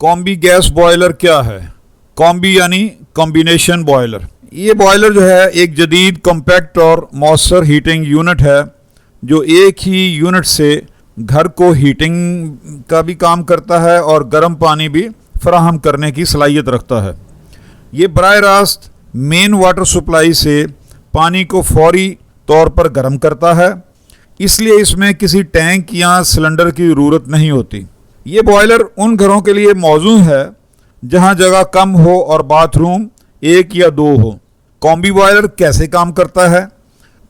Combi gas boiler क्या है? Combi यानी कॉम्बिनेशन बॉयलर। ये बॉयलर जो है एक जदीद कॉम्पैक्ट और मौसर हीटिंग यूनिट है जो एक ही यूनिट से घर को हीटिंग का भी काम करता है और गर्म पानी भी फराहम करने की सलाहियत रखता है। ये बराह रास्त मेन वाटर सप्लाई से पानी को फौरी तौर पर गर्म करता है, इसलिए इसमें किसी टैंक या सिलेंडर की ज़रूरत नहीं होती। ये बॉयलर उन घरों के लिए मौजूद है जहां जगह कम हो और बाथरूम एक या दो हो। कॉम्बी बॉयलर कैसे काम करता है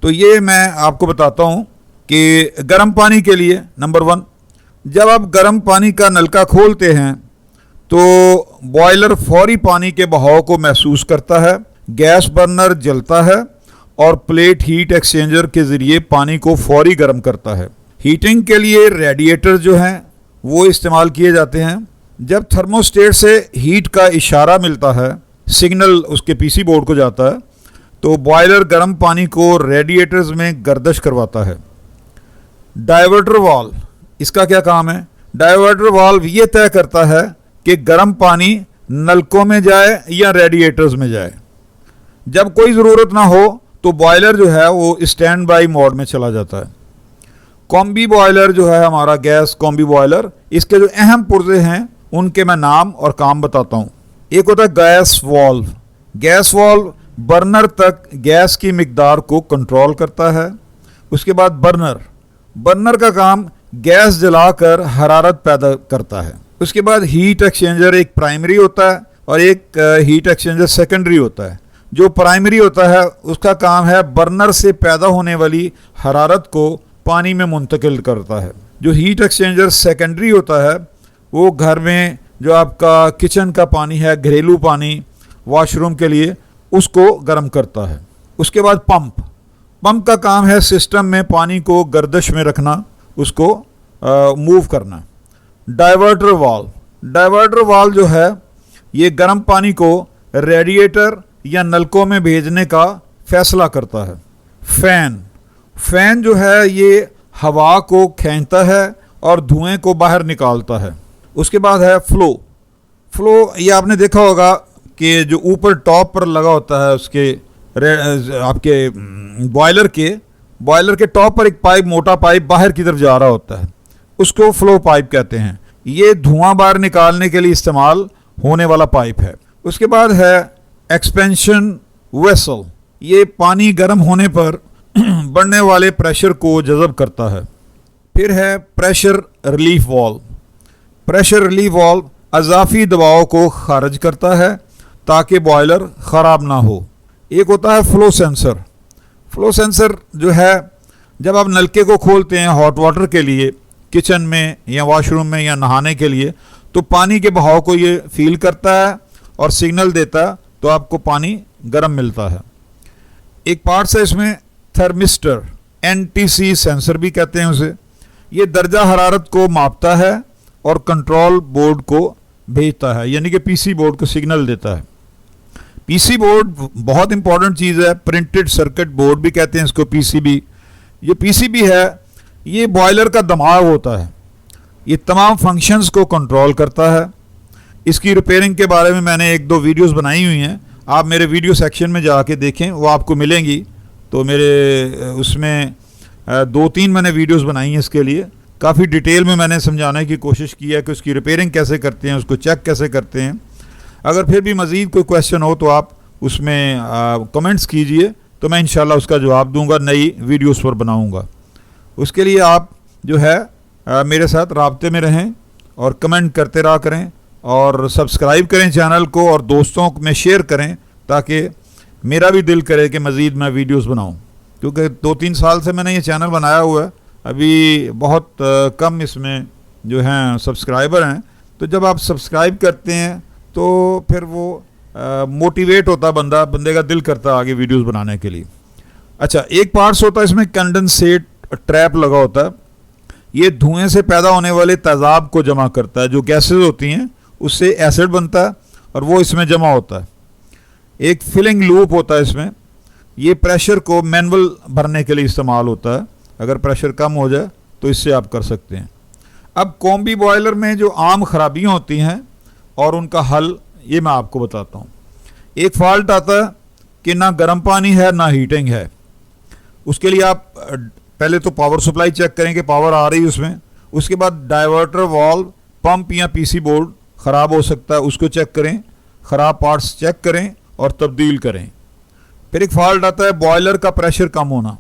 तो ये मैं आपको बताता हूं कि गर्म पानी के लिए नंबर 1, जब आप गर्म पानी का नलका खोलते हैं तो बॉयलर फौरी पानी के बहाव को महसूस करता है, गैस बर्नर जलता है और प्लेट हीट एक्सचेंजर के ज़रिए पानी को फौरी गर्म करता है। हीटिंग के लिए रेडिएटर जो हैं वो इस्तेमाल किए जाते हैं। जब थर्मोस्टेट से हीट का इशारा मिलता है, सिग्नल उसके पीसी बोर्ड को जाता है, तो बॉयलर गर्म पानी को रेडिएटर्स में गर्दिश करवाता है। डाइवर्टर वाल्व, इसका क्या काम है? डाइवर्टर वाल्व ये तय करता है कि गर्म पानी नलकों में जाए या रेडिएटर्स में जाए। जब कोई ज़रूरत ना हो तो बॉयलर जो है वो स्टैंड बाई मोड में चला जाता है। कॉम्बी बॉयलर जो है हमारा गैस कॉम्बी बॉयलर, इसके जो अहम पुर्जे हैं उनके मैं नाम और काम बताता हूँ। एक होता है gas valve. Gas valve burner तक गैस की मिकदार को कंट्रोल करता है। उसके बाद बर्नर का काम गैस जलाकर हरारत पैदा करता है। उसके बाद हीट एक्सचेंजर, एक प्राइमरी होता है और एक हीट एक्सचेंजर सेकेंडरी होता है। जो प्राइमरी होता है उसका काम है बर्नर से पैदा होने वाली हरारत को पानी में मुंतकिल करता है। जो हीट एक्सचेंजर सेकेंडरी होता है वो घर में जो आपका किचन का पानी है, घरेलू पानी, वॉशरूम के लिए, उसको गर्म करता है। उसके बाद पंप का काम है सिस्टम में पानी को गर्दिश में रखना, उसको मूव करना। डाइवर्टर वाल्व जो है ये गर्म पानी को रेडिएटर या नलकों में भेजने का फैसला करता है। फैन जो है ये हवा को खींचता है और धुएं को बाहर निकालता है। उसके बाद है फ्लो, ये आपने देखा होगा कि जो ऊपर टॉप पर लगा होता है उसके आपके बॉयलर के टॉप पर एक पाइप, मोटा पाइप बाहर की तरफ जा रहा होता है, उसको फ्लो पाइप कहते हैं। ये धुआं बाहर निकालने के लिए इस्तेमाल होने वाला पाइप है। उसके बाद है एक्सपेंशन वेसल, ये पानी गर्म होने पर बढ़ने वाले प्रेशर को जज़ब करता है। फिर है प्रेशर रिलीफ वाल्व अज़ाफ़ी दबाव को खारिज करता है ताकि बॉयलर ख़राब ना हो। एक होता है फ्लो सेंसर जो है जब आप नलके को खोलते हैं हॉट वाटर के लिए, किचन में या वॉशरूम में या नहाने के लिए, तो पानी के बहाव को ये फील करता है और सिग्नल देता है, तो आपको पानी गर्म मिलता है। एक पार्ट्स है इसमें थर्मिस्टर, NTC सेंसर भी कहते हैं उसे। ये दर्जा हरारत को मापता है और कंट्रोल बोर्ड को भेजता है, यानी कि पीसी बोर्ड को सिग्नल देता है। पीसी बोर्ड बहुत इंपॉर्टेंट चीज़ है, प्रिंटेड सर्किट बोर्ड भी कहते हैं इसको, PCB। ये PCB है, ये बॉयलर का दिमाग होता है, ये तमाम फंक्शंस को कंट्रोल करता है। इसकी रिपेयरिंग के बारे में मैंने 1-2 वीडियोस बनाई हुई हैं, आप मेरे वीडियो सेक्शन में जाके देखें, वो आपको मिलेंगी। तो मेरे उसमें 2-3 मैंने वीडियोस बनाई हैं इसके लिए, काफ़ी डिटेल में मैंने समझाने की कोशिश की है कि उसकी रिपेयरिंग कैसे करते हैं, उसको चेक कैसे करते हैं। अगर फिर भी मज़ीद कोई क्वेश्चन हो तो आप उसमें कमेंट्स कीजिए, तो मैं इंशाल्लाह उसका जवाब दूंगा, नई वीडियोस पर बनाऊंगा। उसके लिए आप जो है मेरे साथ राब्ते में रहें और कमेंट करते रहा करें और सब्सक्राइब करें चैनल को और दोस्तों में शेयर करें, ताकि मेरा भी दिल करे कि मज़ीद मैं वीडियोस बनाऊं। क्योंकि 2-3 साल से मैंने ये चैनल बनाया हुआ है, अभी बहुत कम इसमें जो हैं सब्सक्राइबर हैं। तो जब आप सब्सक्राइब करते हैं तो फिर वो मोटिवेट होता बंदे का दिल करता आगे वीडियोस बनाने के लिए। अच्छा, एक पार्ट्स होता है इसमें कंडेंसेट ट्रैप लगा होता है, ये धुएं से पैदा होने वाले तेज़ाब को जमा करता है। जो गैसेज होती हैं उससे एसिड बनता है और वो इसमें जमा होता है। एक फिलिंग लूप होता है इसमें, ये प्रेशर को मैनुअल भरने के लिए इस्तेमाल होता है। अगर प्रेशर कम हो जाए तो इससे आप कर सकते हैं। अब कॉम्बी बॉयलर में जो आम खराबियाँ होती हैं और उनका हल ये मैं आपको बताता हूँ। एक फॉल्ट आता है कि ना गर्म पानी है ना हीटिंग है। उसके लिए आप पहले तो पावर सप्लाई चेक करें कि पावर आ रही है उसमें। उसके बाद डाइवर्टर वाल्व, पंप या पीसी बोर्ड ख़राब हो सकता है, उसको चेक करें, ख़राब पार्ट्स चेक करें और तब्दील करें। फिर एक फॉल्ट आता है बॉयलर का प्रेशर कम होना।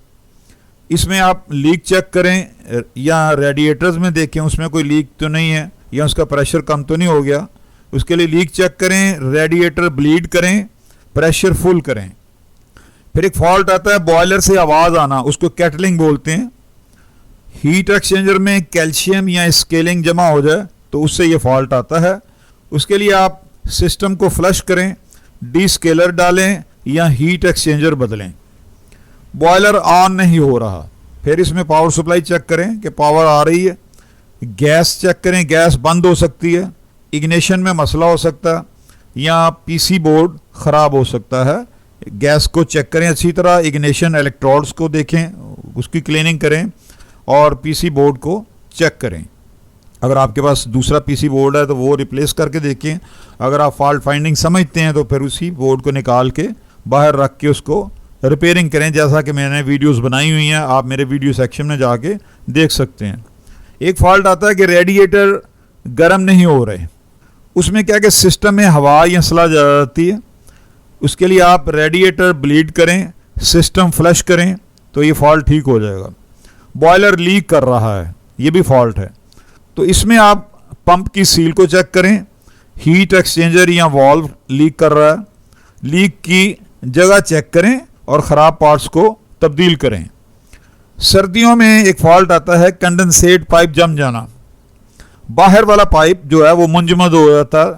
इसमें आप लीक चेक करें या रेडिएटर्स में देखें उसमें कोई लीक तो नहीं है या उसका प्रेशर कम तो नहीं हो गया। उसके लिए लीक चेक करें, रेडिएटर ब्लीड करें, प्रेशर फुल करें। फिर एक फॉल्ट आता है बॉयलर से आवाज़ आना, उसको कैटलिंग बोलते हैं। हीट एक्सचेंजर में कैल्शियम या स्केलिंग जमा हो जाए तो उससे ये फॉल्ट आता है। उसके लिए आप सिस्टम को फ्लश करें, डीस्केलर डालें या हीट एक्सचेंजर बदलें। बॉयलर ऑन नहीं हो रहा, फिर इसमें पावर सप्लाई चेक करें कि पावर आ रही है। गैस चेक करें, गैस बंद हो सकती है, इग्निशन में मसला हो सकता है या पीसी बोर्ड ख़राब हो सकता है। गैस को चेक करें अच्छी तरह, इग्निशन इलेक्ट्रोड्स को देखें, उसकी क्लीनिंग करें और पीसी बोर्ड को चेक करें। अगर आपके पास दूसरा पीसी बोर्ड है तो वो रिप्लेस करके देखें। अगर आप फॉल्ट फाइंडिंग समझते हैं तो फिर उसी बोर्ड को निकाल के बाहर रख के उसको रिपेयरिंग करें, जैसा कि मैंने वीडियोस बनाई हुई हैं, आप मेरे वीडियो सेक्शन में जाके देख सकते हैं। एक फॉल्ट आता है कि रेडिएटर गर्म नहीं हो रहे। उसमें क्या कि सिस्टम में हवा या स्लज आ जाती है। उसके लिए आप रेडिएटर ब्लीड करें, सिस्टम फ्लश करें तो ये फॉल्ट ठीक हो जाएगा। बॉयलर लीक कर रहा है, ये भी फॉल्ट है, तो इसमें आप पंप की सील को चेक करें। हीट एक्सचेंजर या वाल्व लीक कर रहा है, लीक की जगह चेक करें और ख़राब पार्ट्स को तब्दील करें। सर्दियों में एक फॉल्ट आता है कंडेंसेट पाइप जम जाना। बाहर वाला पाइप जो है वो मुंजमद हो जाता है,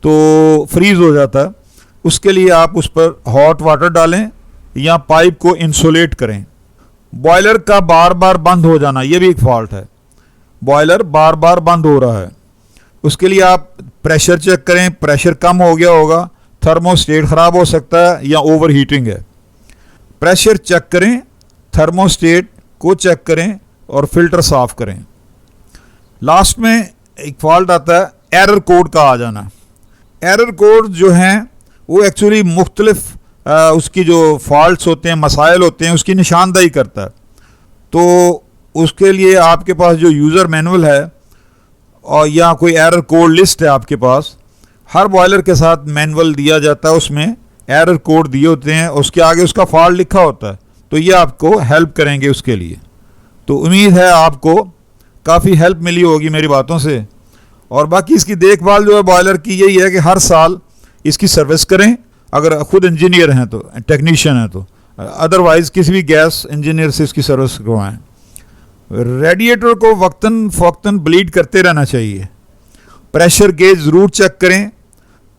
तो फ्रीज हो जाता है। उसके लिए आप उस पर हॉट वाटर डालें या पाइप को इंसुलेट करें। बॉयलर का बार बार बंद हो जाना, ये भी एक फॉल्ट है। बॉयलर बार बार बंद हो रहा है, उसके लिए आप प्रेशर चेक करें, प्रेशर कम हो गया होगा, थर्मोस्टेट ख़राब हो सकता है या ओवर हीटिंग है। प्रेशर चेक करें, थर्मोस्टेट को चेक करें और फिल्टर साफ़ करें। लास्ट में एक फॉल्ट आता है एरर कोड का आ जाना। एरर कोड जो हैं वो एक्चुअली मुख्तलिफ उसकी जो फॉल्ट्स होते हैं, मसाइल होते हैं, उसकी निशानदाही करता है। तो उसके लिए आपके पास जो यूज़र मैनुअल है और या कोई एरर कोड लिस्ट है आपके पास, हर बॉयलर के साथ मैनुअल दिया जाता है, उसमें एरर कोड दिए होते हैं, उसके आगे उसका फॉल्ट लिखा होता है, तो ये आपको हेल्प करेंगे उसके लिए। तो उम्मीद है आपको काफ़ी हेल्प मिली होगी मेरी बातों से। और बाकी इसकी देखभाल जो है बॉयलर की यही है कि हर साल इसकी सर्विस करें, अगर खुद इंजीनियर हैं तो, टेक्नीशियन हैं तो, अदरवाइज़ किसी भी गैस इंजीनियर से इसकी सर्विस करवाएं। रेडिएटर को वक्तन फ़ौक्तन ब्लीड करते रहना चाहिए। प्रेशर गेज ज़रूर चेक करें,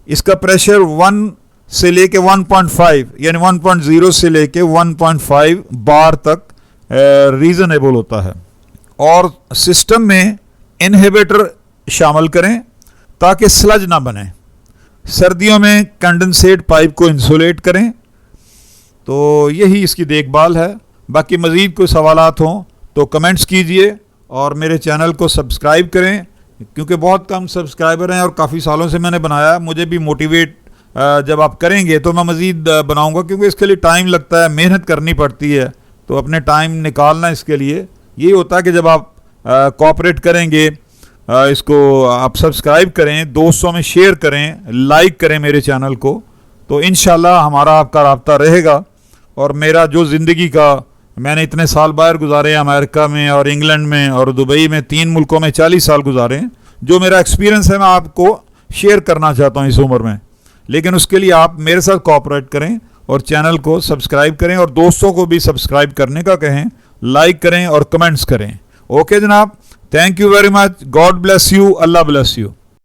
इसका प्रेशर 1 से लेके 1.5 यानी 1.0 से लेके 1.5 बार तक रीज़नेबल होता है। और सिस्टम में इनहिबिटर शामिल करें ताकि स्लज ना बने। सर्दियों में कंडेंसेट पाइप को इंसुलेट करें। तो यही इसकी देखभाल है। बाकी मज़ीद कोई सवालात हों तो कमेंट्स कीजिए और मेरे चैनल को सब्सक्राइब करें, क्योंकि बहुत कम सब्सक्राइबर हैं और काफ़ी सालों से मैंने बनाया। मुझे भी मोटिवेट जब आप करेंगे तो मैं मज़ीद बनाऊंगा, क्योंकि इसके लिए टाइम लगता है, मेहनत करनी पड़ती है, तो अपने टाइम निकालना इसके लिए। यही होता है कि जब आप कोऑपरेट करेंगे, इसको आप सब्सक्राइब करें, दोस्तों में शेयर करें, लाइक करें मेरे चैनल को, तो इंशाल्लाह हमारा आपका राब्ता रहेगा। और मेरा जो ज़िंदगी का, मैंने इतने साल बाहर गुजारे हैं, अमेरिका में और इंग्लैंड में और दुबई में, 3 मुल्कों में 40 साल गुजारे हैं। जो मेरा एक्सपीरियंस है मैं आपको शेयर करना चाहता हूँ इस उम्र में, लेकिन उसके लिए आप मेरे साथ कोऑपरेट करें और चैनल को सब्सक्राइब करें और दोस्तों को भी सब्सक्राइब करने का कहें, लाइक करें और कमेंट्स करें। ओके जनाब, thank you very much, God bless you, Allah bless you.